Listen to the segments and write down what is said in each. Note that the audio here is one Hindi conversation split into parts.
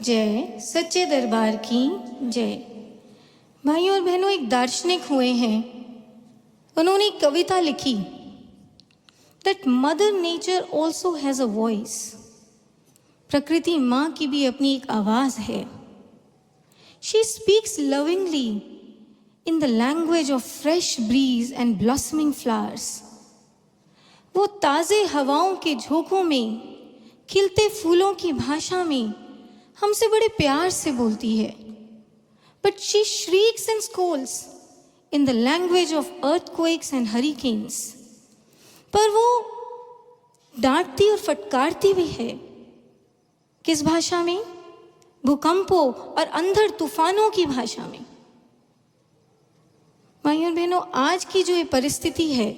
जय सच्चे दरबार की जय। भाइयों और बहनों, एक दार्शनिक हुए हैं, उन्होंने एक कविता लिखी that mother nature also has a voice. प्रकृति माँ की भी अपनी एक आवाज़ है। She speaks lovingly in the language of fresh breeze and blossoming flowers. वो ताज़े हवाओं के झोंकों में, खिलते फूलों की भाषा में हमसे बड़े प्यार से बोलती है। But she shrieks and scolds in the language of earthquakes and hurricanes. पर वो डांटती और फटकारती भी है। किस भाषा में? भूकंपों और अंधड़ तूफानों की भाषा में। भाइयों और बहनों, आज की जो ये परिस्थिति है,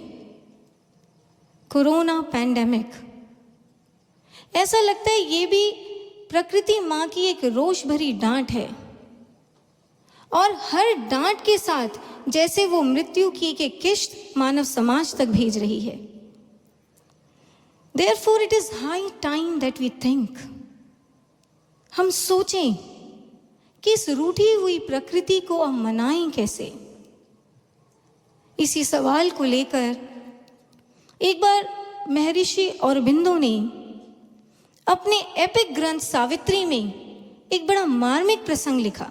कोरोना पैंडेमिक, ऐसा लगता है ये भी प्रकृति माँ की एक रोष भरी डांट है। और हर डांट के साथ जैसे वो मृत्यु की एक किश्त मानव समाज तक भेज रही है। Therefore it is high time that we think, हम सोचें कि इस रूठी हुई प्रकृति को हम मनाएं कैसे। इसी सवाल को लेकर एक बार महर्षि औरबिंदो ने अपने एपिक ग्रंथ सावित्री में एक बड़ा मार्मिक प्रसंग लिखा।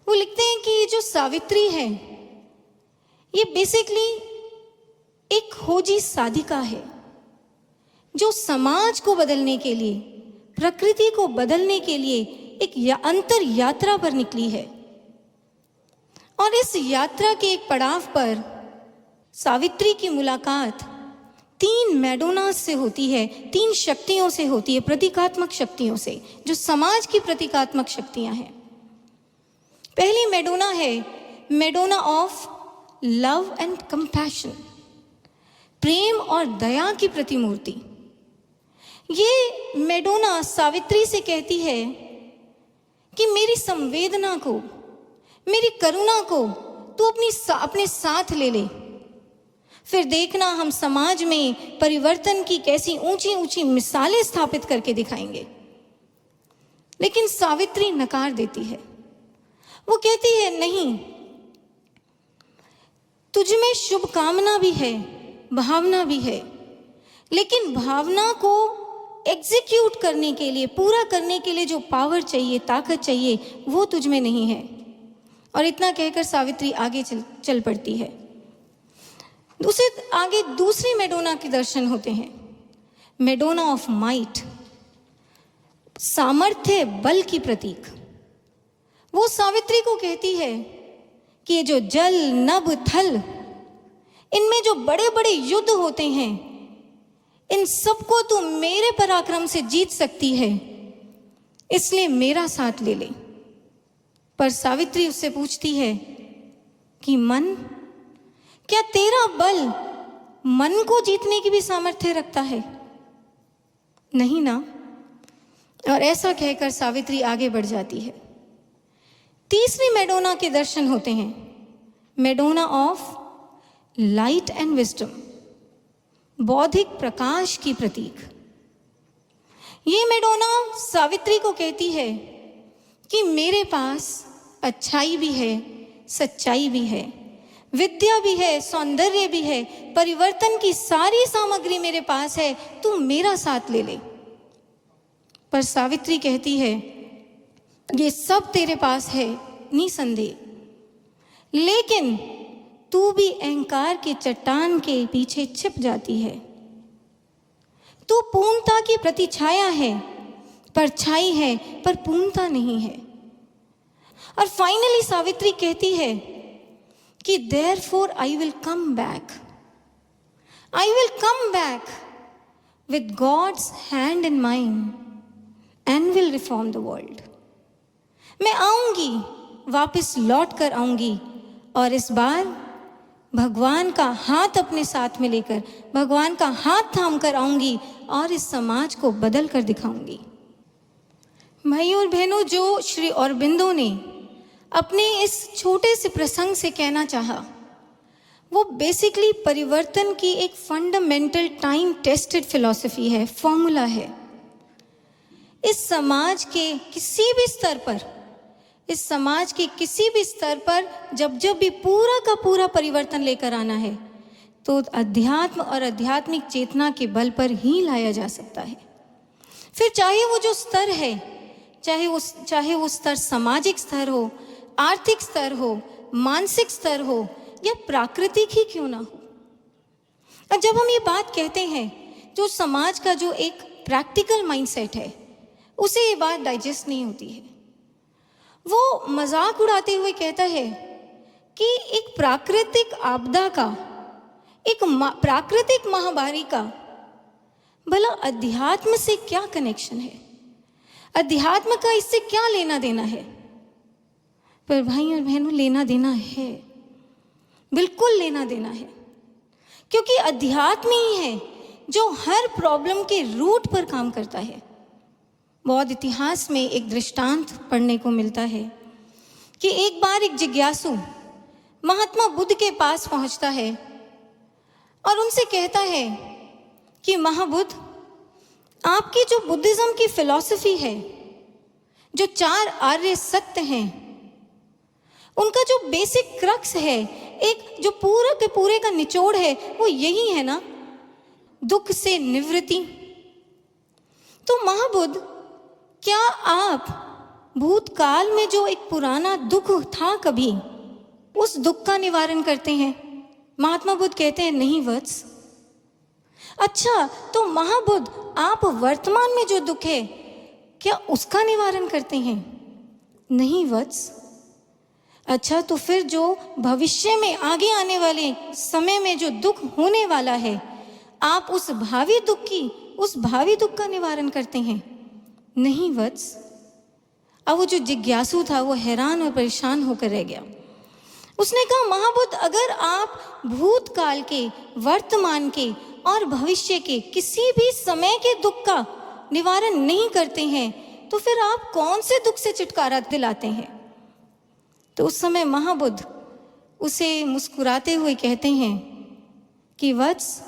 वो लिखते हैं कि ये जो सावित्री है, ये बेसिकली एक खोजी साधिका है जो समाज को बदलने के लिए, प्रकृति को बदलने के लिए एक अंतर यात्रा पर निकली है। और इस यात्रा के एक पड़ाव पर सावित्री की मुलाकात 3 मैडोनास से होती है, 3 शक्तियों से होती है, प्रतीकात्मक शक्तियों से, जो समाज की प्रतीकात्मक शक्तियां हैं। पहली मैडोना है Madonna of love and compassion, प्रेम और दया की प्रतिमूर्ति। ये मैडोना सावित्री से कहती है कि मेरी संवेदना को, मेरी करुणा को तू अपने साथ ले ले, फिर देखना हम समाज में परिवर्तन की कैसी ऊंची ऊंची मिसालें स्थापित करके दिखाएंगे। लेकिन सावित्री नकार देती है। वो कहती है, नहीं, तुझ में शुभ कामना भी है, भावना भी है, लेकिन भावना को एग्जीक्यूट करने के लिए, पूरा करने के लिए जो पावर चाहिए, ताकत चाहिए, वो तुझ में नहीं है। और इतना कहकर सावित्री आगे चल पड़ती है। आगे दूसरी मैडोना के दर्शन होते हैं, मैडोना ऑफ माइट, सामर्थ्य, बल की प्रतीक। वो सावित्री को कहती है कि ये जो जल, नभ, थल, इनमें जो बड़े बड़े युद्ध होते हैं, इन सबको तू मेरे पराक्रम से जीत सकती है, इसलिए मेरा साथ ले ले। पर सावित्री उससे पूछती है कि मन, क्या तेरा बल मन को जीतने की भी सामर्थ्य रखता है? नहीं ना। और ऐसा कहकर सावित्री आगे बढ़ जाती है। तीसरी मैडोना के दर्शन होते हैं, Madonna of light and wisdom, बौद्धिक प्रकाश की प्रतीक। ये मैडोना सावित्री को कहती है कि मेरे पास अच्छाई भी है, सच्चाई भी है, विद्या भी है, सौंदर्य भी है, परिवर्तन की सारी सामग्री मेरे पास है, तू मेरा साथ ले ले। पर सावित्री कहती है, ये सब तेरे पास है निसंदेह, लेकिन तू भी अहंकार के चट्टान के पीछे छिप जाती है। तू पूर्णता की प्रतिछाया है, परछाई है, पर पूर्णता नहीं है। और फाइनली सावित्री कहती है कि therefore I will come back. I will come back with God's hand in mine and will reform the world. मैं आऊंगी, वापस लौट कर आऊंगी, और इस बार भगवान का हाथ अपने साथ में लेकर, भगवान का हाथ थाम कर आऊंगी और इस समाज को बदल कर दिखाऊंगी। भाइयों और बहनों, जो श्री औरबिंदो ने अपने इस छोटे से प्रसंग से कहना चाहा, वो बेसिकली परिवर्तन की एक फंडामेंटल टाइम टेस्टेड फिलॉसफी है, फॉर्मूला है। इस समाज के किसी भी स्तर पर, इस समाज के किसी भी स्तर पर जब जब भी पूरा का पूरा परिवर्तन लेकर आना है तो अध्यात्म और आध्यात्मिक चेतना के बल पर ही लाया जा सकता है। फिर चाहे वो जो स्तर है, चाहे वो स्तर सामाजिक स्तर हो, आर्थिक स्तर हो, मानसिक स्तर हो या प्राकृतिक ही क्यों ना हो। और जब हम ये बात कहते हैं, जो समाज का जो एक प्रैक्टिकल माइंडसेट है, उसे ये बात डाइजेस्ट नहीं होती है। वो मजाक उड़ाते हुए कहता है कि एक प्राकृतिक आपदा का, एक प्राकृतिक महामारी का भला अध्यात्म से क्या कनेक्शन है, अध्यात्म का इससे क्या लेना देना है। पर भाई और बहनों, लेना देना है, बिल्कुल लेना देना है, क्योंकि अध्यात्म ही है जो हर प्रॉब्लम के रूट पर काम करता है। बौद्ध इतिहास में एक दृष्टांत पढ़ने को मिलता है कि एक बार एक जिज्ञासु महात्मा बुद्ध के पास पहुंचता है और उनसे कहता है कि महाबुद्ध, आपकी जो बुद्धिज्म की फिलॉसफी है, जो 4 आर्य सत्य हैं, उनका जो बेसिक क्रक्स है, एक जो पूरा के पूरे का निचोड़ है, वो यही है ना, दुख से निवृत्ति। तो महाबुद्ध, क्या आप भूतकाल में जो एक पुराना दुख था कभी, उस दुख का निवारण करते हैं? महात्मा बुद्ध कहते हैं, नहीं वत्स। अच्छा, तो महाबुद्ध, आप वर्तमान में जो दुख है, क्या उसका निवारण करते हैं? नहीं वत्स। अच्छा, तो फिर जो भविष्य में आगे आने वाले समय में जो दुख होने वाला है, आप उस भावी दुख का निवारण करते हैं? नहीं वत्स। अब वो जो जिज्ञासु था वो हैरान और परेशान होकर रह गया। उसने कहा, महाबुद्ध, अगर आप भूतकाल के, वर्तमान के और भविष्य के किसी भी समय के दुख का निवारण नहीं करते हैं, तो फिर आप कौन से दुख से छुटकारा दिलाते हैं? तो उस समय महाबुद्ध उसे मुस्कुराते हुए कहते हैं कि वत्स,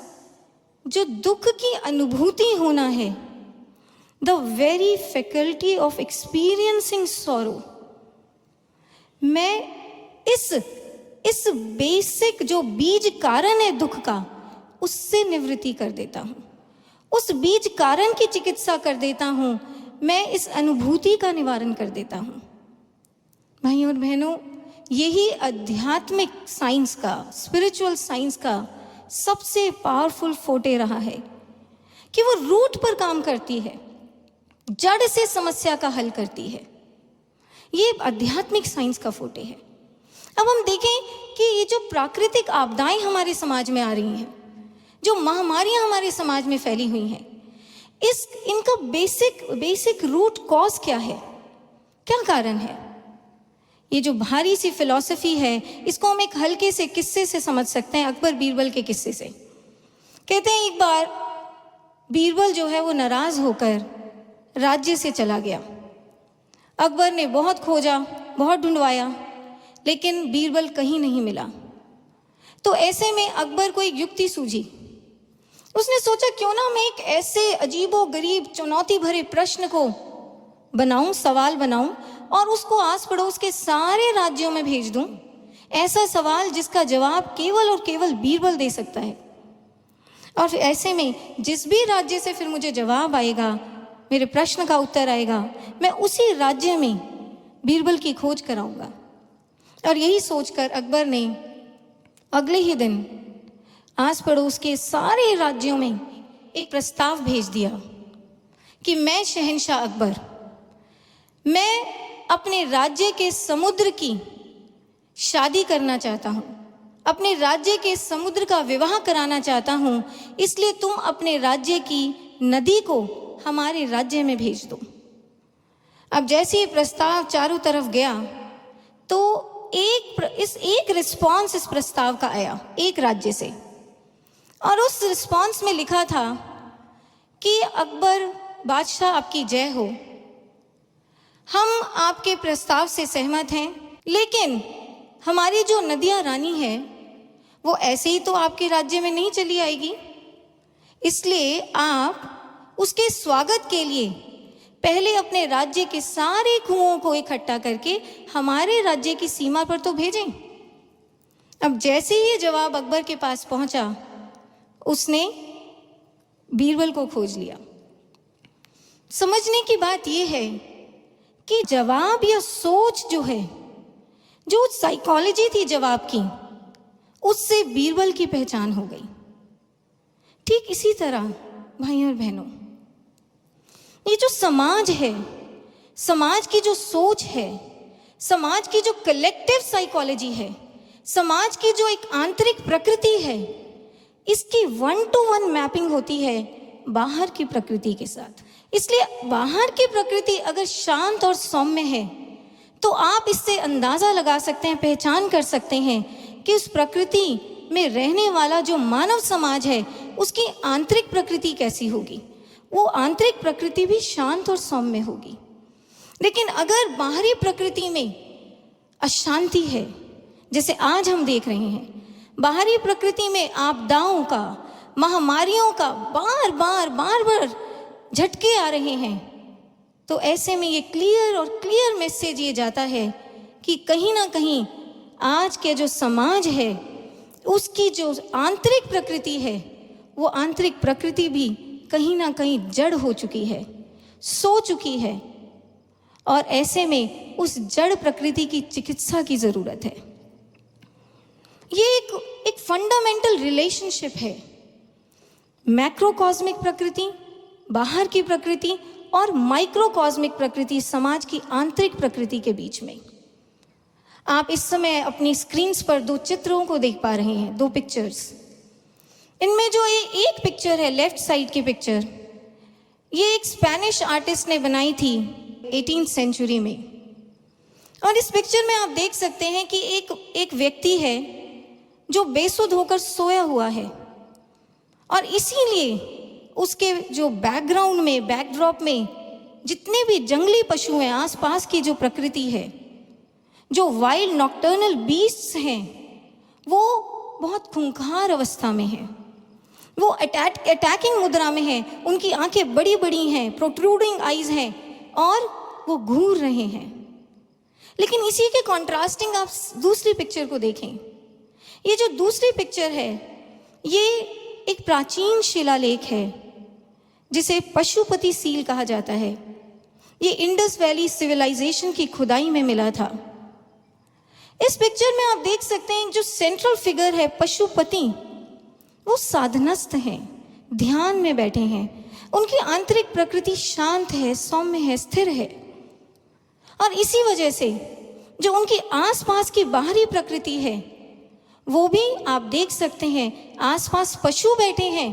जो दुख की अनुभूति होना है, the very faculty of experiencing sorrow, मैं इस बेसिक जो बीज कारण है दुख का, उससे निवृत्ति कर देता हूँ, उस बीज कारण की चिकित्सा कर देता हूँ, मैं इस अनुभूति का निवारण कर देता हूँ। भाइयों और बहनों, यही आध्यात्मिक साइंस का, स्पिरिचुअल साइंस का सबसे पावरफुल फोटे रहा है कि वो रूट पर काम करती है, जड़ से समस्या का हल करती है। ये आध्यात्मिक साइंस का फोटे है। अब हम देखें कि ये जो प्राकृतिक आपदाएं हमारे समाज में आ रही हैं, जो महामारियां हमारे समाज में फैली हुई हैं, इनका बेसिक रूट कॉज क्या है, क्या कारण है? ये जो भारी सी फिलॉसफी है, इसको हम एक हल्के से किस्से से समझ सकते हैं, अकबर बीरबल के किस्से से। कहते हैं, एक बार बीरबल जो है वो नाराज होकर राज्य से चला गया। अकबर ने बहुत खोजा, बहुत ढूंढवाया, लेकिन बीरबल कहीं नहीं मिला। तो ऐसे में अकबर को एक युक्ति सूझी। उसने सोचा, क्यों ना मैं एक ऐसे अजीबो गरीब चुनौती भरे प्रश्न को बनाऊं, सवाल बनाऊं और उसको आस पड़ोस के सारे राज्यों में भेज दूं। ऐसा सवाल जिसका जवाब केवल और केवल बीरबल दे सकता है। और फिर ऐसे में जिस भी राज्य से फिर मुझे जवाब आएगा, मेरे प्रश्न का उत्तर आएगा, मैं उसी राज्य में बीरबल की खोज कराऊंगा। और यही सोचकर अकबर ने अगले ही दिन आस पड़ोस के सारे राज्यों में एक प्रस्ताव भेज दिया कि मैं शहंशाह अकबर, मैं अपने राज्य के समुद्र की शादी करना चाहता हूँ, अपने राज्य के समुद्र का विवाह कराना चाहता हूँ, इसलिए तुम अपने राज्य की नदी को हमारे राज्य में भेज दो। अब जैसे ये प्रस्ताव चारों तरफ गया तो एक रिस्पॉन्स इस प्रस्ताव का आया एक राज्य से, और उस रिस्पॉन्स में लिखा था कि अकबर बादशाह, आपकी जय हो, हम आपके प्रस्ताव से सहमत हैं, लेकिन हमारी जो नदिया रानी है वो ऐसे ही तो आपके राज्य में नहीं चली आएगी, इसलिए आप उसके स्वागत के लिए पहले अपने राज्य के सारे कुओं को इकट्ठा करके हमारे राज्य की सीमा पर तो भेजें। अब जैसे ही ये जवाब अकबर के पास पहुंचा, उसने बीरबल को खोज लिया। समझने की बात यह है कि जवाब या सोच जो है, जो साइकोलॉजी थी जवाब की, उससे बीरबल की पहचान हो गई। ठीक इसी तरह भाइयों और बहनों, ये जो समाज है, समाज की जो सोच है, समाज की जो कलेक्टिव साइकोलॉजी है, समाज की जो एक आंतरिक प्रकृति है, इसकी 1-to-1 मैपिंग होती है बाहर की प्रकृति के साथ। इसलिए बाहर की प्रकृति अगर शांत और सौम्य है तो आप इससे अंदाजा लगा सकते हैं, पहचान कर सकते हैं कि उस प्रकृति में रहने वाला जो मानव समाज है उसकी आंतरिक प्रकृति कैसी होगी। वो आंतरिक प्रकृति भी शांत और सौम्य होगी। लेकिन अगर बाहरी प्रकृति में अशांति है, जैसे आज हम देख रहे हैं, बाहरी प्रकृति में आपदाओं का, महामारियों का बार बार झटके आ रहे हैं, तो ऐसे में ये क्लियर मैसेज ये जाता है कि कहीं ना कहीं आज के जो समाज है उसकी जो आंतरिक प्रकृति है, वो आंतरिक प्रकृति भी कहीं ना कहीं जड़ हो चुकी है, सो चुकी है, और ऐसे में उस जड़ प्रकृति की चिकित्सा की जरूरत है। ये एक फंडामेंटल रिलेशनशिप है मैक्रोकॉस्मिक प्रकृति, बाहर की प्रकृति, और माइक्रोकॉस्मिक प्रकृति, समाज की आंतरिक प्रकृति के बीच में। आप इस समय अपनी स्क्रीन्स पर 2 चित्रों को देख पा रहे हैं, 2 पिक्चर्स। इनमें जो एक पिक्चर है, लेफ्ट साइड की पिक्चर, ये एक स्पेनिश आर्टिस्ट ने बनाई थी 18th सेंचुरी में। और इस पिक्चर में आप देख सकते हैं कि एक व्यक्ति है जो बेसुध होकर सोया हुआ है, और इसीलिए उसके जो बैकग्राउंड में, बैकड्रॉप में जितने भी जंगली पशु हैं, आसपास की जो प्रकृति है, जो वाइल्ड नॉक्टर्नल बीस्ट्स हैं, वो बहुत खूंखार अवस्था में हैं। वो अटैकिंग मुद्रा में हैं, उनकी आंखें बड़ी बड़ी हैं, प्रोट्रूडिंग आईज हैं, और वो घूर रहे हैं। लेकिन इसी के कॉन्ट्रास्टिंग आप दूसरी पिक्चर को देखें। ये जो दूसरी पिक्चर है, ये एक प्राचीन शिलालेख है जिसे पशुपति सील कहा जाता है। ये इंडस वैली सिविलाइजेशन की खुदाई में मिला था। इस पिक्चर में आप देख सकते हैं जो सेंट्रल फिगर है पशुपति, वो साधनस्थ हैं, ध्यान में बैठे हैं, उनकी आंतरिक प्रकृति शांत है, सौम्य है, स्थिर है। और इसी वजह से जो उनकी आसपास की बाहरी प्रकृति है, वो भी आप देख सकते हैं, आसपास पशु बैठे हैं,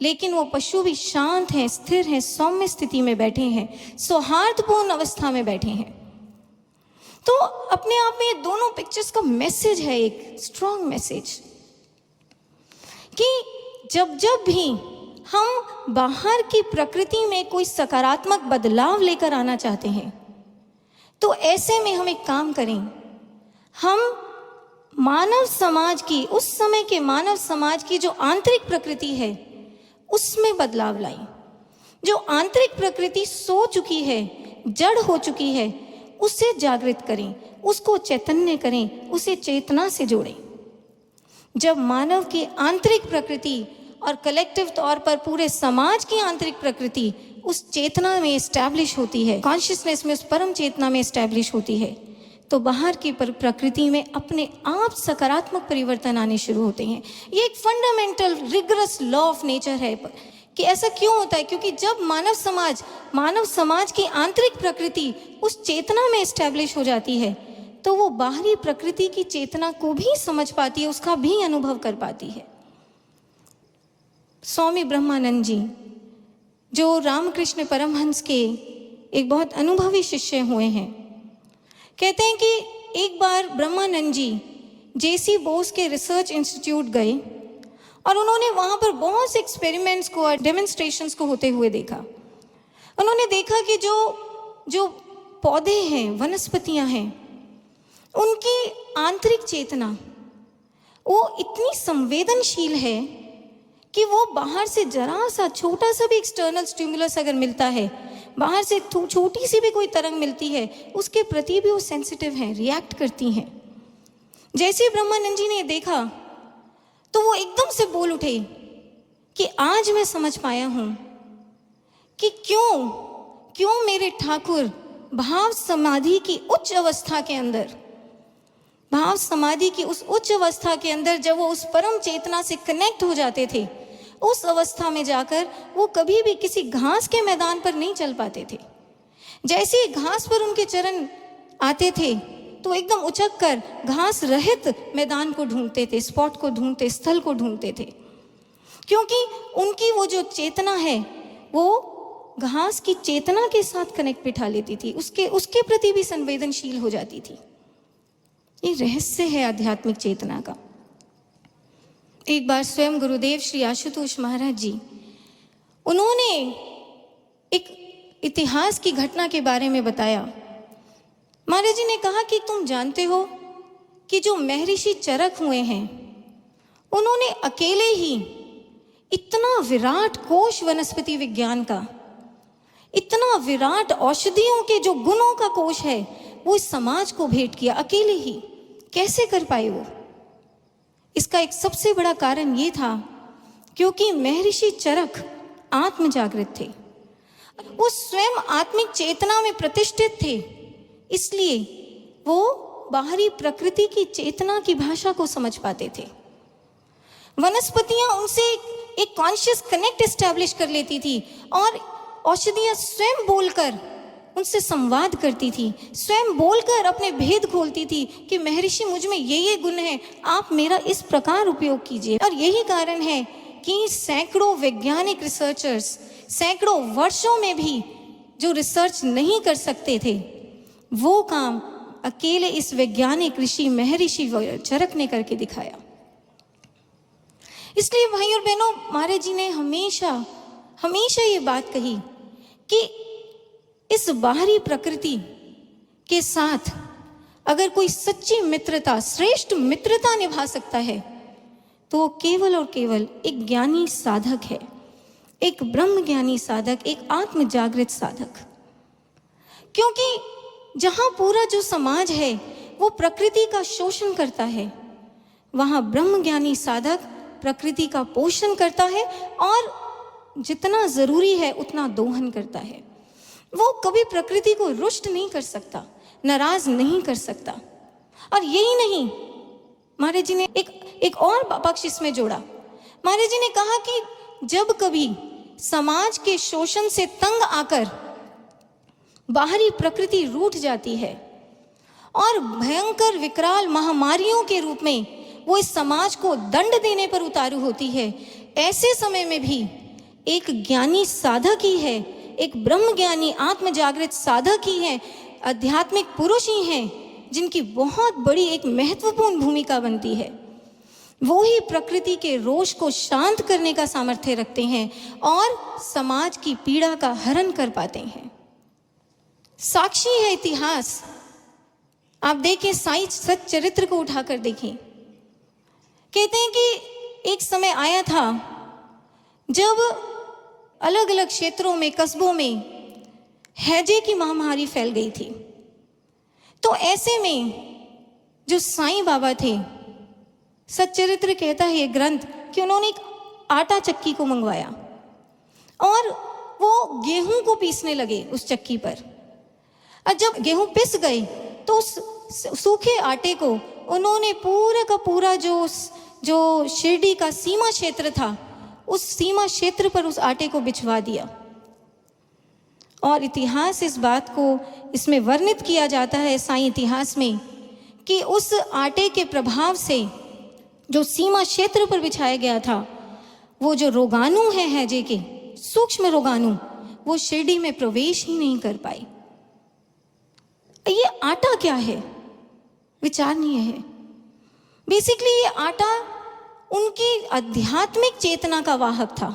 लेकिन वो पशु भी शांत हैं, स्थिर हैं, सौम्य स्थिति में बैठे हैं, सौहार्दपूर्ण अवस्था में बैठे हैं। तो अपने आप में ये दोनों पिक्चर्स का मैसेज है, एक स्ट्रॉन्ग मैसेज, कि जब भी हम बाहर की प्रकृति में कोई सकारात्मक बदलाव लेकर आना चाहते हैं, तो ऐसे में हम एक काम करें, हम मानव समाज की, उस समय के मानव समाज की जो आंतरिक प्रकृति है उसमें बदलाव लाएं। जो आंतरिक प्रकृति सो चुकी है, जड़ हो चुकी है, उसे जागृत करें, उसको चैतन्य करें, उसे चेतना से जोड़ें। जब मानव की आंतरिक प्रकृति और कलेक्टिव तौर पर पूरे समाज की आंतरिक प्रकृति उस चेतना में एस्टैब्लिश होती है, कॉन्शियसनेस में, उस परम चेतना में एस्टैब्लिश होती है, तो बाहर की प्रकृति में अपने आप सकारात्मक परिवर्तन आने शुरू होते हैं। ये एक fundamental rigorous law of nature है कि ऐसा क्यों होता है, क्योंकि जब मानव समाज की आंतरिक प्रकृति उस चेतना में एस्टैब्लिश हो जाती है, तो वो बाहरी प्रकृति की चेतना को भी समझ पाती है, उसका भी अनुभव कर पाती है। स्वामी ब्रह्मानंद जी, जो रामकृष्ण परमहंस के एक बहुत अनुभवी शिष्य हुए हैं, कहते हैं कि एक बार ब्रह्मानंद जी जेसी बोस के रिसर्च इंस्टीट्यूट गए और उन्होंने वहाँ पर बहुत से एक्सपेरिमेंट्स को और डेमोन्स्ट्रेशंस को होते हुए देखा। उन्होंने देखा कि जो पौधे हैं, वनस्पतियाँ हैं, उनकी आंतरिक चेतना वो इतनी संवेदनशील है कि वो बाहर से जरा सा छोटा सा भी एक्सटर्नल स्टिमुलस अगर मिलता है, बाहर से छोटी सी भी कोई तरंग मिलती है उसके प्रति भी वो सेंसिटिव हैं, रिएक्ट करती हैं। जैसे ब्रह्मानंद जी ने देखा तो वो एकदम से बोल उठे कि आज मैं समझ पाया हूं कि क्यों मेरे ठाकुर भाव समाधि की उच्च अवस्था के अंदर, भाव समाधि की उस उच्च अवस्था के अंदर जब वो उस परम चेतना से कनेक्ट हो जाते थे, उस अवस्था में जाकर वो कभी भी किसी घास के मैदान पर नहीं चल पाते थे। जैसे ही घास पर उनके चरण आते थे तो एकदम उचक कर घास रहित मैदान को ढूंढते थे, स्पॉट को ढूंढते, स्थल को ढूंढते थे, क्योंकि उनकी वो जो चेतना है वो घास की चेतना के साथ कनेक्ट बिठा लेती थी, उसके प्रति भी संवेदनशील हो जाती थी। ये रहस्य है आध्यात्मिक चेतना का। एक बार स्वयं गुरुदेव श्री आशुतोष महाराज जी, उन्होंने एक इतिहास की घटना के बारे में बताया। महाराज जी ने कहा कि तुम जानते हो कि जो महर्षि चरक हुए हैं उन्होंने अकेले ही इतना विराट कोश वनस्पति विज्ञान का, इतना विराट औषधियों के जो गुणों का कोश है वो इस समाज को भेंट किया अकेले ही। कैसे कर पाए वो? इसका एक सबसे बड़ा कारण ये था क्योंकि महर्षि चरक आत्म जागृत थे, वो स्वयं आत्मिक चेतना में प्रतिष्ठित थे, इसलिए वो बाहरी प्रकृति की चेतना की भाषा को समझ पाते थे। वनस्पतियां उनसे एक कॉन्शियस कनेक्ट एस्टैब्लिश कर लेती थी और औषधियां स्वयं बोलकर उनसे संवाद करती थी, स्वयं बोलकर अपने भेद खोलती थी कि महर्षि मुझ में ये गुण है, आप मेरा इस प्रकार उपयोग कीजिए। और यही कारण है कि सैकड़ों वैज्ञानिक रिसर्चर्स सैकड़ों वर्षों में भी जो रिसर्च नहीं कर सकते थे वो काम अकेले इस वैज्ञानिक ऋषि महर्षि चरक ने करके दिखाया। इसलिए भाई और बहनों, महाराज जी ने हमेशा ये बात कही कि इस बाहरी प्रकृति के साथ अगर कोई सच्ची मित्रता, श्रेष्ठ मित्रता निभा सकता है तो वो केवल और केवल एक ज्ञानी साधक है, एक ब्रह्म ज्ञानी साधक, एक आत्म जागृत साधक। क्योंकि जहां पूरा जो समाज है वो प्रकृति का शोषण करता है, वहां ब्रह्म ज्ञानी साधक प्रकृति का पोषण करता है और जितना जरूरी है उतना दोहन करता है। वो कभी प्रकृति को रुष्ट नहीं कर सकता, नाराज नहीं कर सकता। और यही नहीं, महाराज जी ने एक और पक्ष इसमें जोड़ा। महाराज जी ने कहा कि जब कभी समाज के शोषण से तंग आकर बाहरी प्रकृति रूठ जाती है और भयंकर विकराल महामारियों के रूप में वो इस समाज को दंड देने पर उतारू होती है, ऐसे समय में भी एक ज्ञानी साधक ही है, एक ब्रह्म ज्ञानी आत्म जागृत साधक ही है, आध्यात्मिक पुरुष ही हैं जिनकी बहुत बड़ी एक महत्वपूर्ण भूमिका बनती है। वो ही प्रकृति के रोष को शांत करने का सामर्थ्य रखते हैं और समाज की पीड़ा का हरण कर पाते हैं। साक्षी है इतिहास। आप देखें, साईं सच्चरित्र को उठाकर देखें। कहते हैं कि एक समय आया था जब अलग अलग क्षेत्रों में, कस्बों में हैजे की महामारी फैल गई थी। तो ऐसे में जो साईं बाबा थे, सच्चरित्र कहता है ये ग्रंथ कि उन्होंने एक आटा चक्की को मंगवाया और वो गेहूं को पीसने लगे उस चक्की पर। और जब गेहूं पिस गए तो उस सूखे आटे को उन्होंने पूरा का पूरा जो शिरडी का सीमा क्षेत्र था, उस सीमा क्षेत्र पर उस आटे को बिछवा दिया। और इतिहास इस बात को इसमें वर्णित किया जाता है, साईं इतिहास में, कि उस आटे के प्रभाव से जो सीमा क्षेत्र पर बिछाया गया था, वो जो रोगाणु है हैजे के, सूक्ष्म रोगाणु, वो शिरडी में प्रवेश ही नहीं कर पाई। ये आटा क्या है? विचारणीय है। बेसिकली ये आटा उनकी आध्यात्मिक चेतना का वाहक था,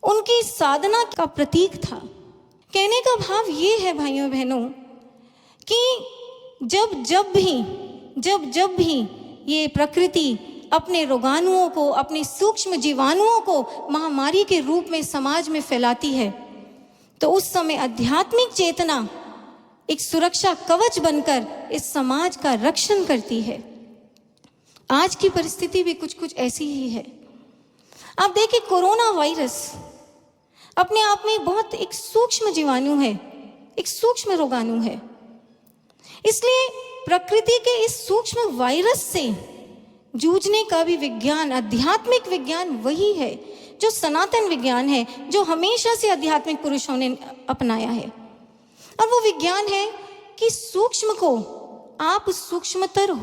उनकी साधना का प्रतीक था। कहने का भाव ये है भाइयों बहनों कि जब भी ये प्रकृति अपने रोगाणुओं को, अपने सूक्ष्म जीवाणुओं को महामारी के रूप में समाज में फैलाती है, तो उस समय आध्यात्मिक चेतना एक सुरक्षा कवच बनकर इस समाज का रक्षण करती है। आज की परिस्थिति भी कुछ कुछ ऐसी ही है। आप देखिए, कोरोना वायरस अपने आप में बहुत एक सूक्ष्म जीवाणु है, एक सूक्ष्म रोगाणु है। इसलिए प्रकृति के इस सूक्ष्म वायरस से जूझने का भी विज्ञान, आध्यात्मिक विज्ञान वही है जो सनातन विज्ञान है, जो हमेशा से आध्यात्मिक पुरुषों ने अपनाया है। और वो विज्ञान है कि सूक्ष्म को आप सूक्ष्मतर